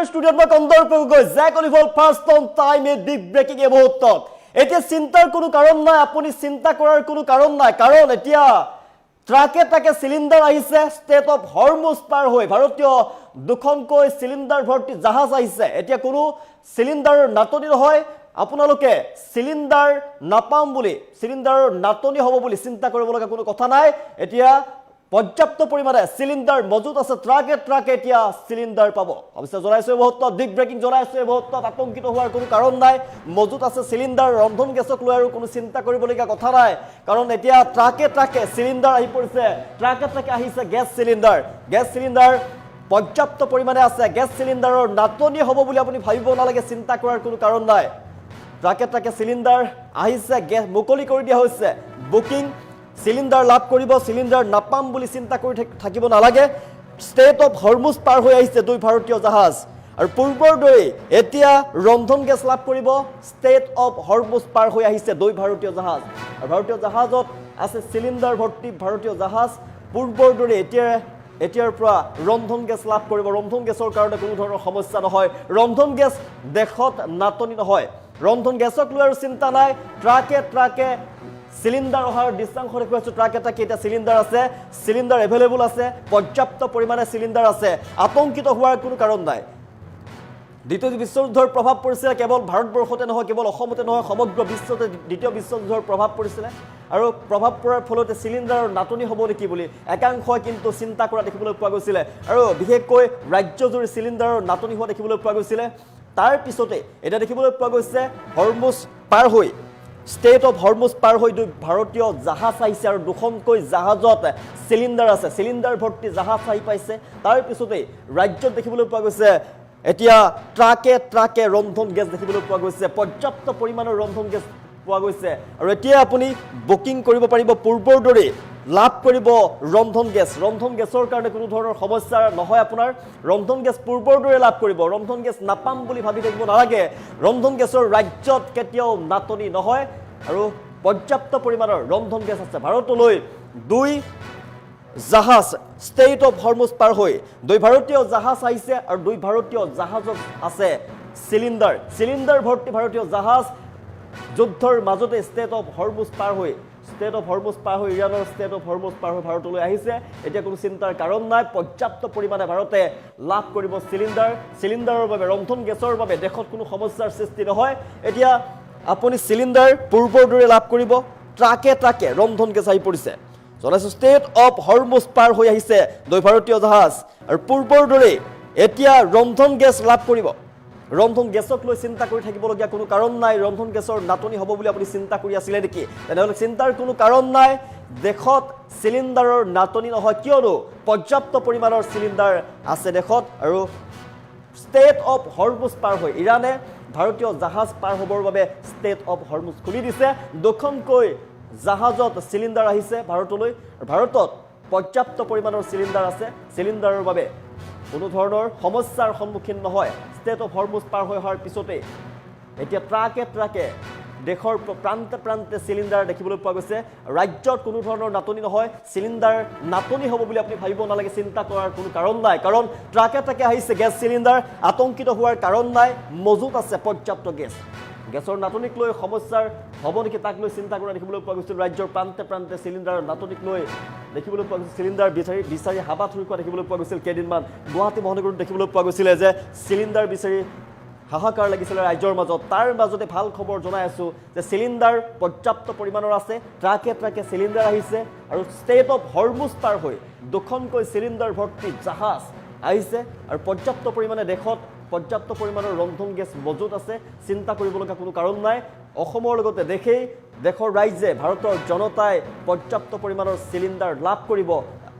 নমস্কাৰ ষ্টুডিঅ'ত মই কন্দৰ্প গৈ Jake Oliver first on time a big breaking এ মুহূৰ্তত এতিয়া চিন্তাৰ কোনো কাৰণ নাই আপুনি চিন্তা কৰাৰ কোনো কাৰণ নাই কাৰণ এতিয়া ট্ৰাকে ট্ৰাকে সিলিন্ডাৰ আহিছে ষ্টেট অফ হৰমুজ পাৰ হৈ ভাৰতীয় দুখনকৈ সিলিন্ডাৰ ভৰ্তি জাহাজ আহিছে এতিয়া কোনো সিলিন্ডাৰৰ নাটনি নহয় আপোনালোকে সিলিন্ডাৰ নাপাম বুলি সিলিন্ডাৰৰ নাটনি হ'ব বুলি চিন্তা কৰিব লগা কোনো কথা নাই এতিয়া পৰ্যাপ্ত পৰিমাণে সিলিন্ডাৰ মজুত আছে ট্ৰাকে ট্ৰাকে এতিয়া সিলিন্ডাৰ পাব অৱশ্যে জনাইছে বহুত বিগ ব্ৰেকিং জনাইছে বহুত আতংকিত হোৱাৰ কোনো কাৰণ নাই মজুত আছে সিলিন্ডাৰ ৰন্ধন গেছক লৈ আৰু কোনো চিন্তা কৰিবলগীয়া কথা নাই কাৰণ এতিয়া ট্ৰাকে ট্ৰাকে সিলিন্ডাৰ আহি পৰিছে ট্ৰাকে ট্ৰাকে আহিছে গেছ সিলিন্ডাৰ পৰ্যাপ্ত পৰিমাণে আছে গেছ সিলিন্ডাৰৰ নাটনি হ'ব বুলি আপুনি ভাবিব নালাগে চিন্তা কৰাৰ কোনো কাৰণ নাই ট্ৰাকে ট্ৰাকে সিলিন্ডাৰ আহিছে গেছ মুকলি কৰি দিয়া হৈছে বুকিং সিলিন্ডাৰ লাভ কৰিব সিলিন্ডাৰ নাপাম বুলি চিন্তা কৰি থাকিব নালাগে ষ্টেট অফ হৰমুজ পাৰ হৈ আহিছে দুই ভাৰতীয় জাহাজ আৰু পূৰ্বৰ দৰে এতিয়া ৰন্ধন গেছ লাভ কৰিব ষ্টেট অফ হৰমুজ পাৰ হৈ আহিছে দুই ভাৰতীয় জাহাজ আৰু ভাৰতীয় জাহাজত আছে সিলিন্ডাৰ ভৰ্তি ভাৰতীয় জাহাজ পূৰ্বৰ দৰে এতিয়াৰ পৰা ৰন্ধন গেছ লাভ কৰিব ৰন্ধন গেছৰ কাৰণে কোনো ধৰণৰ সমস্যা নহয় ৰন্ধন গেছ দেশত নাটনি নহয় ৰন্ধন গেছক লৈ আৰু চিন্তা নাই ট্ৰাকে ট্ৰাকে সিলিন্ডাৰ অহাৰ দৃশ্যাংশ দেখুৱাইছো ট্ৰাক এটা কেইটা সিলিন্ডাৰ আছে সিলিন্ডাৰ এভেইলেবল আছে পৰ্যাপ্ত পৰিমাণে সিলিন্ডাৰ আছে আতংকিত হোৱাৰ কোনো কাৰণ নাই দ্বিতীয় বিশ্বযুদ্ধৰ প্ৰভাৱ পৰিছিল কেৱল ভাৰতবৰ্ষতে নহয় কেৱল অসমতে নহয় সমগ্ৰ বিশ্বতে দ্বিতীয় বিশ্বযুদ্ধৰ প্ৰভাৱ পৰিছিল আৰু প্ৰভাৱ পৰাৰ ফলতে সিলিন্ডাৰৰ নাটনি হ'ব নেকি বুলি একাংশই কিন্তু চিন্তা কৰা দেখিবলৈ পোৱা গৈছিল আৰু বিশেষকৈ ৰাজ্যজুৰি সিলিন্ডাৰৰ নাটনি হোৱা দেখিবলৈ পোৱা গৈছিল তাৰ পিছতে এটা দেখিবলৈ পোৱা গৈছে হৰমুজ পাৰ হৈ ষ্টেট অফ হৰমুজ পাৰ হৈ দুই ভাৰতীয় জাহাজ আহিছে আৰু দুখনকৈ জাহাজত সিলিন্ডাৰ আছে সিলিন্ডাৰ ভৰ্তি জাহাজ আহি পাইছে তাৰ পিছতে ৰাজ্যত দেখিবলৈ পোৱা গৈছে এতিয়া ট্ৰাকে ট্ৰাকে ৰন্ধন গেছ দেখিবলৈ পোৱা গৈছে পৰ্যাপ্ত পৰিমাণৰ ৰন্ধন গেছ পোৱা গৈছে আৰু এতিয়া আপুনি বুকিং কৰিব পাৰিব পূৰ্বৰ দৰে লাভ কৰিব ৰন্ধন গেছৰ কাৰণে কোনো ধৰণৰ সমস্যা নহয় আপোনাৰ ৰন্ধন গেছ পূৰ্বৰ দৰে লাভ কৰিব ৰন্ধন গেছ নাপাম বুলি ভাবি থাকিব নালাগে ৰন্ধন গেছৰ ৰাজ্যত কেতিয়াও নাটনি নহয় আৰু পৰ্যাপ্ত পৰিমাণৰ ৰন্ধন গেছ আছে ভাৰতলৈ দুই জাহাজ ষ্টেট অফ হৰমুজ পাৰ হৈ দুই ভাৰতীয় জাহাজ আহিছে আৰু দুই ভাৰতীয় জাহাজত আছে সিলিন্ডাৰ ভৰ্তি ভাৰতীয় জাহাজ যুদ্ধৰ মাজতে ষ্টেট অফ হৰমুজ পাৰ হৈ ইৰাণৰ ষ্টেট অফ হৰমুজ পাৰ হৈ ভাৰতলৈ আহিছে এতিয়া কোনো চিন্তাৰ কাৰণ নাই পৰ্যাপ্ত পৰিমাণে ভাৰতে লাভ কৰিব সিলিন্ডাৰৰ বাবে ৰন্ধন গেছৰ বাবে দেশত কোনো সমস্যাৰ সৃষ্টি নহয় এতিয়া আপুনি সিলিন্ডাৰ পূৰ্বৰ দৰে লাভ কৰিব ট্ৰাকে ট্ৰাকে ৰন্ধন গেছ আহি পৰিছে জনাইছো ষ্টেট অফ হৰমুজ পাৰ হৈ আহিছে দুই ভাৰতীয় জাহাজ আৰু পূৰ্বৰ দৰে এতিয়া ৰন্ধন গেছ লাভ কৰিব ৰন্ধন গেছক লৈ চিন্তা কৰি থাকিবলগীয়া কোনো কাৰণ নাই ৰন্ধন গেছৰ নাটনি হ'ব বুলি আপুনি চিন্তা কৰি আছিলে নেকি তেনেহ'লে চিন্তাৰ কোনো কাৰণ নাই দেশত সিলিন্ডাৰৰ নাটনি নহয় কিয়নো পৰ্যাপ্ত পৰিমাণৰ সিলিন্ডাৰ আছে দেশত আৰু ষ্টেট অফ হৰমুজ পাৰ হৈ ইৰাণে ভাৰতীয় জাহাজ পাৰ হ'বৰ বাবে ষ্টেট অফ হৰমুজ খুলি দিছে দুখনকৈ জাহাজত সিলিন্ডাৰ আহিছে ভাৰতলৈ ভাৰতত পৰ্যাপ্ত পৰিমাণৰ সিলিন্ডাৰ আছে সিলিন্ডাৰৰ বাবে কোনো ধৰণৰ সমস্যাৰ সন্মুখীন নহয় ষ্টেট অফ হৰমুজ পাৰ হৈ অহাৰ পিছতে এতিয়া ট্ৰাকে ট্ৰাকে দেশৰ প্ৰান্তে প্ৰান্তে সিলিন্ডাৰ দেখিবলৈ পোৱা গৈছে ৰাজ্যত কোনো ধৰণৰ নাটনি নহয় সিলিন্ডাৰ নাটনি হ'ব বুলি আপুনি ভাবিব নালাগে চিন্তা কৰাৰ কোনো কাৰণ নাই কাৰণ ট্ৰাকে ট্ৰাকে আহিছে গেছ সিলিন্ডাৰ আতংকিত হোৱাৰ কাৰণ নাই মজুত আছে পৰ্যাপ্ত গেছৰ নাটনিক লৈ সমস্যাৰ হ'ব নেকি তাক লৈ চিন্তা কৰা দেখিবলৈ পোৱা গৈছিল ৰাজ্যৰ প্ৰান্তে প্ৰান্তে সিলিন্ডাৰৰ নাটনিক লৈ দেখিবলৈ পোৱা গৈছিল সিলিন্ডাৰ বিচাৰি হাবা থুৰি কৰা দেখিবলৈ পোৱা গৈছিল কেইদিনমান গুৱাহাটী মহানগৰত দেখিবলৈ পোৱা গৈছিলে যে সিলিন্ডাৰ বিচাৰি হাহাকাৰ লাগিছিলে ৰাজ্যৰ মাজত তাৰ মাজতে ভাল খবৰ জনাই আছো যে সিলিন্ডাৰ পৰ্যাপ্ত পৰিমাণৰ আছে ট্ৰাকে ট্ৰাকে সিলিন্ডাৰ আহিছে আৰু ষ্টেট অফ হৰমুজ পাৰ হৈ দুখনকৈ সিলিন্ডাৰ ভৰ্তি জাহাজ আহিছে আৰু পৰ্যাপ্ত পৰিমাণে দেশত পৰ্যাপ্ত পৰিমাণৰ ৰন্ধন গেছ মজুত আছে চিন্তা কৰিবলগীয়া কোনো কাৰণ নাই অসমৰ লগতে দেশৰ ৰাইজে ভাৰতৰ জনতাই পৰ্যাপ্ত পৰিমাণৰ সিলিন্ডাৰ লাভ কৰিব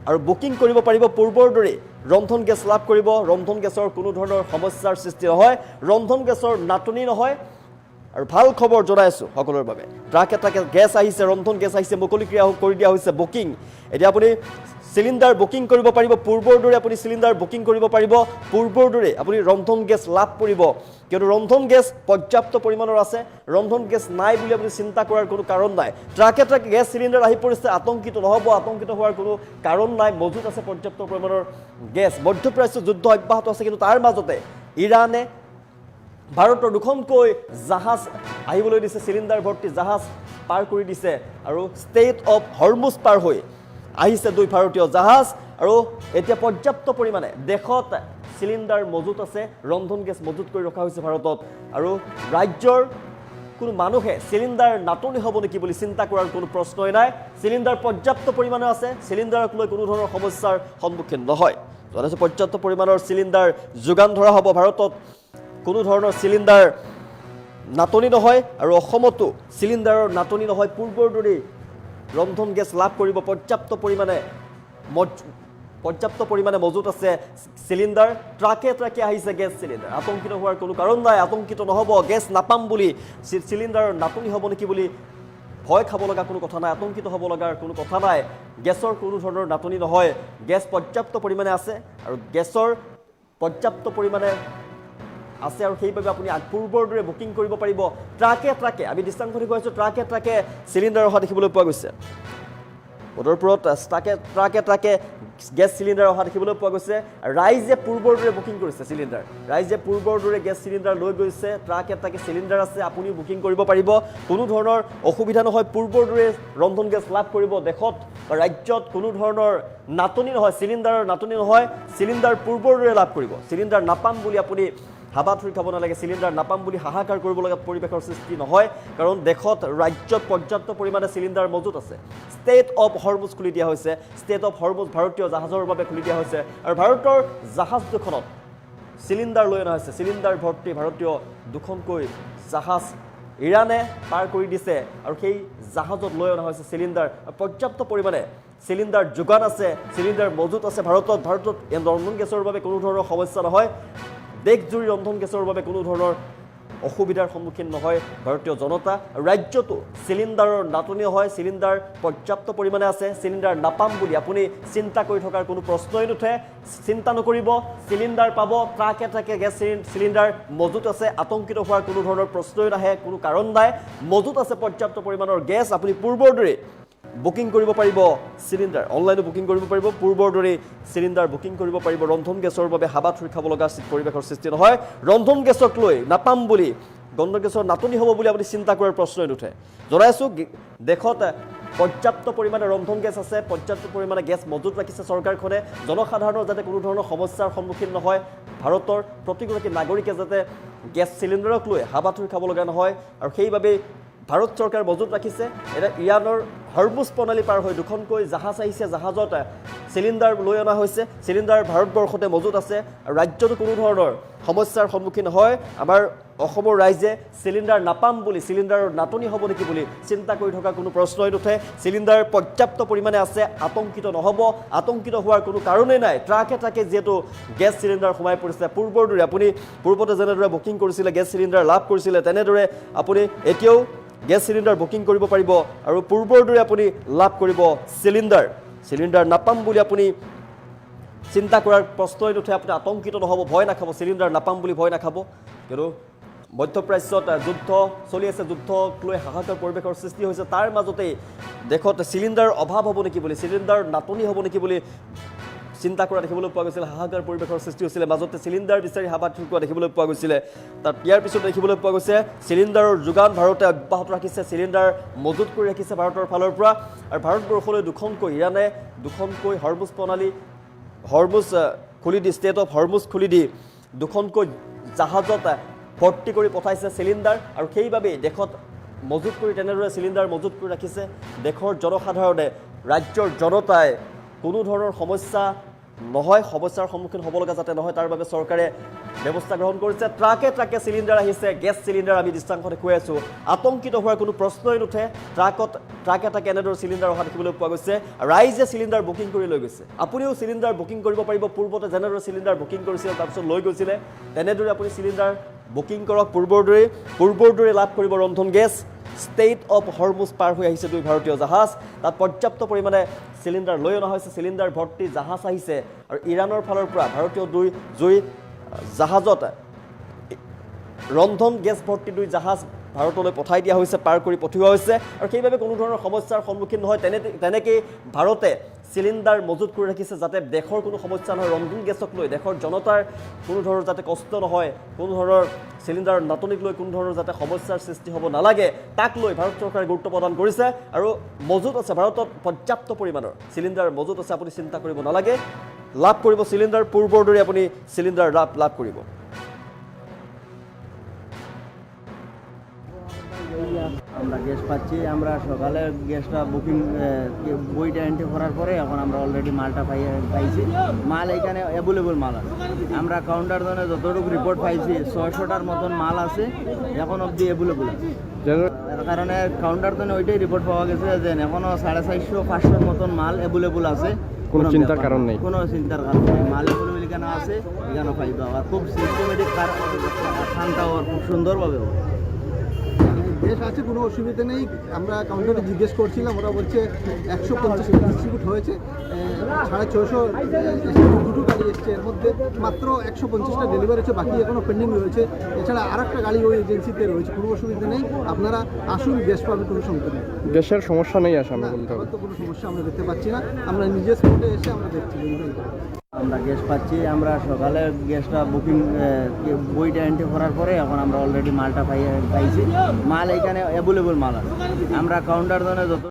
আৰু বুকিং কৰিব পাৰিব পূৰ্বৰ দৰে ৰন্ধন গেছ লাভ কৰিব ৰন্ধন গেছৰ কোনো ধৰণৰ সমস্যাৰ সৃষ্টি নহয় ৰন্ধন গেছৰ নাটনি নহয় আৰু ভাল খবৰ জনাই আছো সকলোৰে বাবে ট্ৰাকে ট্ৰাকে গেছ আহিছে ৰন্ধন গেছ আহিছে মুকলি কৰি দিয়া হৈছে বুকিং এতিয়া আপুনি সিলিন্ডাৰ বুকিং কৰিব পাৰিব পূৰ্বৰ দৰে আপুনি সিলিন্ডাৰ বুকিং কৰিব পাৰিব পূৰ্বৰ দৰে আপুনি ৰন্ধন গেছ লাভ কৰিব কিয়নো ৰন্ধন গেছ পৰ্যাপ্ত পৰিমাণৰ আছে ৰন্ধন গেছ নাই বুলি আপুনি চিন্তা কৰাৰ কোনো কাৰণ নাই ট্ৰাকে ট্ৰাকে গেছ সিলিন্ডাৰ আহি পৰিছে আতংকিত নহ'ব আতংকিত হোৱাৰ কোনো কাৰণ নাই মজুত আছে পৰ্যাপ্ত পৰিমাণৰ গেছ মধ্যপ্ৰাচ্য যুদ্ধ অব্যাহত আছে কিন্তু তাৰ মাজতে ইৰাণে ভাৰতৰ দুখনকৈ জাহাজ আহিবলৈ দিছে, চিলিণ্ডাৰ ভৰ্তি জাহাজ পাৰ কৰি দিছে আৰু ষ্টেট অফ হৰমুজ পাৰ হৈ আহিছে 2 ভাৰতীয় জাহাজ আৰু এতিয়া পৰ্যাপ্ত পৰিমাণে দেশত চিলিণ্ডাৰ মজুত আছে, ৰন্ধন গেছ মজুত কৰি ৰখা হৈছে ভাৰতত আৰু ৰাজ্যৰ কোনো মানুহে চিলিণ্ডাৰ নাটনি হ'ব নেকি বুলি চিন্তা কৰাৰ কোনো প্ৰশ্নই নাই। চিলিণ্ডাৰ পৰ্যাপ্ত পৰিমাণে আছে, চিলিণ্ডাৰক লৈ কোনো ধৰণৰ সমস্যাৰ সন্মুখীন নহয়। যথেষ্ট পৰ্যাপ্ত পৰিমাণৰ চিলিণ্ডাৰ যোগান ধৰা হ'ব ভাৰতত, কোনো ধৰণৰ চিলিণ্ডাৰ নাটনি নহয় আৰু অসমতো চিলিণ্ডাৰৰ নাটনি নহয়। পূৰ্বৰ দৰেই ৰন্ধন গেছ লাভ কৰিব, পৰ্যাপ্ত পৰিমাণে মজুত আছে চিলিণ্ডাৰ। ট্ৰাকে আহিছে গেছ চিলিণ্ডাৰ। আতংকিত হোৱাৰ কোনো কাৰণ নাই, আতংকিত নহ'ব। গেছ নাপাম বুলি, চিলিণ্ডাৰৰ নাটনি হ'ব নেকি বুলি ভয় খাব লগা কোনো কথা নাই, আতংকিত হ'ব লগাৰ কোনো কথা নাই। গেছৰ কোনো ধৰণৰ নাটনি নহয়, গেছ পৰ্যাপ্ত পৰিমাণে আছে আৰু গেছৰ পৰ্যাপ্ত পৰিমাণে আছে আৰু সেইবাবে আপুনি পূৰ্বৰ দৰে বুকিং কৰিব পাৰিব। ট্ৰাকে আমি দৃষ্টান্তত কৈ আছোঁ, ট্ৰাকে চিলিণ্ডাৰ অহা দেখিবলৈ পোৱা গৈছে। বদৰপুৰত ট্ৰাকে গেছ চিলিণ্ডাৰ অহা দেখিবলৈ পোৱা গৈছে। ৰাইজে পূৰ্বৰ দৰে বুকিং কৰিছে চিলিণ্ডাৰ, ৰাইজে পূৰ্বৰ দৰে গেছ চিলিণ্ডাৰ লৈ গৈছে। ট্ৰাকে চিলিণ্ডাৰ আছে, আপুনিও বুকিং কৰিব পাৰিব, কোনো ধৰণৰ অসুবিধা নহয়। পূৰ্বৰ দৰে ৰন্ধন গেছ লাভ কৰিব। দেশত বা ৰাজ্যত কোনো ধৰণৰ নাটনি নহয়, চিলিণ্ডাৰৰ নাটনি নহয়, চিলিণ্ডাৰ পূৰ্বৰ দৰে লাভ কৰিব। চিলিণ্ডাৰ নাপাম বুলি আপুনি হাবাথুৰি খাব নালাগে, চিলিণ্ডাৰ নাপাম বুলি হাহাকাৰ কৰিব লগা পৰিৱেশৰ সৃষ্টি নহয়, কাৰণ দেশত ৰাজ্যত পৰ্যাপ্ত পৰিমাণে চিলিণ্ডাৰ মজুত আছে। ষ্টেট অফ হৰমুজ খুলি দিয়া হৈছে, ষ্টেট অফ হৰমুজ ভাৰতীয় জাহাজৰ বাবে খুলি দিয়া হৈছে আৰু ভাৰতৰ জাহাজ দুখনত চিলিণ্ডাৰ লৈ অনা হৈছে। চিলিণ্ডাৰ ভৰ্তি ভাৰতীয় দুখনকৈ জাহাজ ইৰাণে পাৰ কৰি দিছে আৰু সেই জাহাজত লৈ অনা হৈছে চিলিণ্ডাৰ। পৰ্যাপ্ত পৰিমাণে চিলিণ্ডাৰ যোগান আছে, চিলিণ্ডাৰ মজুত আছে ভাৰতত। ৰন্ধন গেছৰ বাবে কোনো ধৰণৰ সমস্যা নহয়, দেশজুৰি ৰন্ধন গেছৰ বাবে কোনো ধৰণৰ অসুবিধাৰ সন্মুখীন নহয় ভাৰতীয় জনতা। ৰাজ্যতো চিলিণ্ডাৰৰ নাটনি হয়, চিলিণ্ডাৰ পৰ্যাপ্ত পৰিমাণে আছে, চিলিণ্ডাৰ নাপাম বুলি আপুনি চিন্তা কৰি থকাৰ কোনো প্ৰশ্নই নুঠে। চিন্তা নকৰিব, চিলিণ্ডাৰ পাব। ট্ৰাকে গেছ চিলিণ্ডাৰ মজুত আছে, আতংকিত হোৱাৰ কোনো ধৰণৰ প্ৰশ্নই নাহে, কোনো কাৰণ নাই। মজুত আছে পৰ্যাপ্ত পৰিমাণৰ গেছ, আপুনি পূৰ্বৰ দৰে বুকিং কৰিব পাৰিব চিলিণ্ডাৰ, অনলাইনো বুকিং কৰিব পাৰিব, পূৰ্বৰ দৰে চিলিণ্ডাৰ বুকিং কৰিব পাৰিব। ৰন্ধন গেছৰ বাবে হাবাথুৰি খাব লগা পৰিৱেশৰ সৃষ্টি নহয়। ৰন্ধন গেছক লৈ নাপাম বুলি, ৰন্ধন গেছৰ নাটনি হ'ব বুলি আপুনি চিন্তা কৰাৰ প্ৰশ্নই নুঠে। জনাইছোঁ দেশত পৰ্যাপ্ত পৰিমাণে ৰন্ধন গেছ আছে, পৰ্যাপ্ত পৰিমাণে গেছ মজুত ৰাখিছে চৰকাৰখনে। জনসাধাৰণৰ যাতে কোনো ধৰণৰ সমস্যাৰ সন্মুখীন নহয়, ভাৰতৰ প্ৰতিগৰাকী নাগৰিকে যাতে গেছ চিলিণ্ডাৰক লৈ হাবাথুৰি খাব লগা নহয় আৰু সেইবাবেই ভাৰত চৰকাৰ মজুত ৰাখিছে। এতিয়া ইৰাণৰ হৰমুজ প্ৰণালী পাৰ হৈ দুখনকৈ জাহাজ আহিছে, জাহাজত চিলিণ্ডাৰ লৈ অনা হৈছে। চিলিণ্ডাৰ ভাৰতবৰ্ষতে মজুত আছে আৰু ৰাজ্যতো কোনো ধৰণৰ সমস্যাৰ সন্মুখীন হয়। আমাৰ অসমৰ ৰাইজে চিলিণ্ডাৰ নাপাম বুলি, চিলিণ্ডাৰৰ নাটনি হ'ব নেকি বুলি চিন্তা কৰি থকা কোনো প্ৰশ্নই নুঠে। চিলিণ্ডাৰ পৰ্যাপ্ত পৰিমাণে আছে, আতংকিত নহ'ব, আতংকিত হোৱাৰ কোনো কাৰণেই নাই। ট্ৰাকে যিহেতু গেছ চিলিণ্ডাৰ সোমাই পৰিছে, পূৰ্বৰ দৰে আপুনি পূৰ্বতে যেনেদৰে বুকিং কৰিছিলে, গেছ চিলিণ্ডাৰ লাভ কৰিছিলে, তেনেদৰে আপুনি এতিয়াও গেছ চিলিণ্ডাৰ বুকিং কৰিব পাৰিব আৰু পূৰ্বৰ দৰে আপুনি লাভ কৰিব চিলিণ্ডাৰ। চিলিণ্ডাৰ নাপাম বুলি আপুনি চিন্তা কৰাৰ প্ৰশ্নই নুঠে, আপুনি আতংকিত নহ'ব, ভয় নাখাব, চিলিণ্ডাৰ নাপাম বুলি ভয় নাখাব। কিন্তু মধ্যপ্ৰাচ্যত যুদ্ধ চলি আছে, যুদ্ধক লৈ হাহাকাৰ পৰিৱেশৰ সৃষ্টি হৈছে। তাৰ মাজতেই দেশত চিলিণ্ডাৰৰ অভাৱ হ'ব নেকি বুলি, চিলিণ্ডাৰ নাটনি হ'ব নেকি বুলি চিন্তা কৰা দেখিবলৈ পোৱা গৈছিল। হাহাকাৰ পৰিৱেশৰ সৃষ্টি হৈছিলে, মাজতে চিলিণ্ডাৰ বিচাৰি হাবাথুৰি খোৱা দেখিবলৈ পোৱা গৈছিলে। ইয়াৰ পিছত দেখিবলৈ পোৱা গৈছে চিলিণ্ডাৰৰ যোগান ভাৰতে অব্যাহত ৰাখিছে, চিলিণ্ডাৰ মজুত কৰি ৰাখিছে ভাৰতৰ ফালৰ পৰা। আৰু ভাৰতবৰ্ষলৈ ইৰাণে দুখনকৈ হৰমুজ প্ৰণালী, হৰমুজ খুলি দি, ষ্টেট অফ হৰমুজ খুলি দি দুখনকৈ জাহাজত ভৰ্তি কৰি পঠাইছে চিলিণ্ডাৰ আৰু সেইবাবেই দেশত মজুত কৰি, তেনেদৰে চিলিণ্ডাৰ মজুত কৰি ৰাখিছে। দেশৰ জনসাধাৰণে, ৰাজ্যৰ জনতাই কোনো ধৰণৰ সমস্যা নহয়, সমস্যাৰ সন্মুখীন হ'ব লগা যাতে নহয়, তাৰ বাবে চৰকাৰে ব্যৱস্থা গ্ৰহণ কৰিছে। ট্ৰাকে চিলিণ্ডাৰ আহিছে, গেছ চিলিণ্ডাৰ আমি দৃষ্টান্ত দেখুৱাই আছোঁ, আতংকিত হোৱাৰ কোনো প্ৰশ্নই নুঠে। ট্ৰাকে এনেদৰে চিলিণ্ডাৰ অহা দেখিবলৈ পোৱা গৈছে। ৰাইজে চিলিণ্ডাৰ বুকিং কৰি লৈ গৈছে, আপুনিও চিলিণ্ডাৰ বুকিং কৰিব পাৰিব। পূৰ্বতে যেনেদৰে চিলিণ্ডাৰ বুকিং কৰিছিলে, তাৰপিছত লৈ গৈছিলে, তেনেদৰে আপুনি চিলিণ্ডাৰ বুকিং কৰক পূৰ্বৰ দৰে লাভ কৰিব ৰন্ধন গেছ। ষ্টেট অফ হৰমুজ পাৰ হৈ আহিছে 2 ভাৰতীয় জাহাজ, তাত পৰ্যাপ্ত পৰিমাণে চিলিণ্ডাৰ লৈ অনা হৈছে, চিলিণ্ডাৰ ভৰ্তি জাহাজ আহিছে আৰু ইৰাণৰ ফালৰ পৰা ভাৰতীয় 2 জাহাজত ৰন্ধন গেছ ভৰ্তি 2 জাহাজ ভাৰতলৈ পঠাই দিয়া হৈছে, পাৰ কৰি পঠিওৱা হৈছে আৰু সেইবাবে কোনো ধৰণৰ সমস্যাৰ সন্মুখীন নহয়। তেনেকেই ভাৰতে চিলিণ্ডাৰ মজুত কৰি ৰাখিছে যাতে দেশৰ কোনো সমস্যা নহয়, ৰন্ধন গেছক লৈ দেশৰ জনতাৰ কোনো ধৰণৰ যাতে কষ্ট নহয়, কোনো ধৰণৰ চিলিণ্ডাৰৰ নাটনিক লৈ কোনো ধৰণৰ যাতে সমস্যাৰ সৃষ্টি হ'ব নালাগে, তাক লৈ ভাৰত চৰকাৰে গুৰুত্ব প্ৰদান কৰিছে আৰু মজুত আছে। ভাৰতত পৰ্যাপ্ত পৰিমাণৰ চিলিণ্ডাৰ মজুত আছে, আপুনি চিন্তা কৰিব নালাগে, লাভ কৰিব চিলিণ্ডাৰ, পূৰ্বৰ দৰে আপুনি চিলিণ্ডাৰ লাভ কৰিব। আমরা গ্যাস পাচ্ছি, আমরা সকালে গ্যাসটা বুকিং বইটা এন্ট্রি করার পরে এখন আমরা অলরেডি মালটা পাইছি। মাল এখানে অ্যাভেলেবল মাল আছে। আমরা কাউন্টার জন্য যতটুকু রিপোর্ট পাইছি 600টার মতন মাল আছে, এখন অবধি অ্যাভেলেবল আছে। এর কারণে কাউন্টার জন্য ওইটাই রিপোর্ট পাওয়া গেছে যে এখনও 450-500 মতন মাল অ্যাভেলেবল আছে। কোনো চিন্তার কারণ নেই, কোনো চিন্তার কারণ নেই। মাল অ্যাভেলেবল এখানে আছে, এখানে পাইবা আর খুব সিস্টেমেটিক খানটাও খুব সুন্দরভাবে দেশ আছে, কোনো অসুবিধা নেই। আমরা কাউন্টারে জিজ্ঞেস করছিলাম, ওরা বলছে 150 ডিস্ট্রিবিউট হয়েছে, 650 দুটো গাড়ি এসছে, এর মধ্যে মাত্র 150টা ডেলিভারি হচ্ছে, বাকি এখনও পেন্ডিং রয়েছে। এছাড়া আর একটা গাড়ি ওই এজেন্সিতে রয়েছে, কোনো অসুবিধা নেই। আপনারা আসুন, গ্যাস পাবেন, কোনো সমস্যা নেই। গ্যাসের সমস্যা নেই আসামে বলতে হবে, তো কোনো সমস্যা আমরা দেখতে পাচ্ছি না। আমরা নিজের স্পটে এসে আমরা দেখছি। আমরা গ্যাস পাচ্ছি, আমরা সকালে গ্যাসটা বুকিং বইটা এন্ট্রি করার পরে এখন আমরা অলরেডি মালটা পাইছি। মাল এখানে অ্যাভেলেবল মাল আছে। আমরা কাউন্টার জন্য যত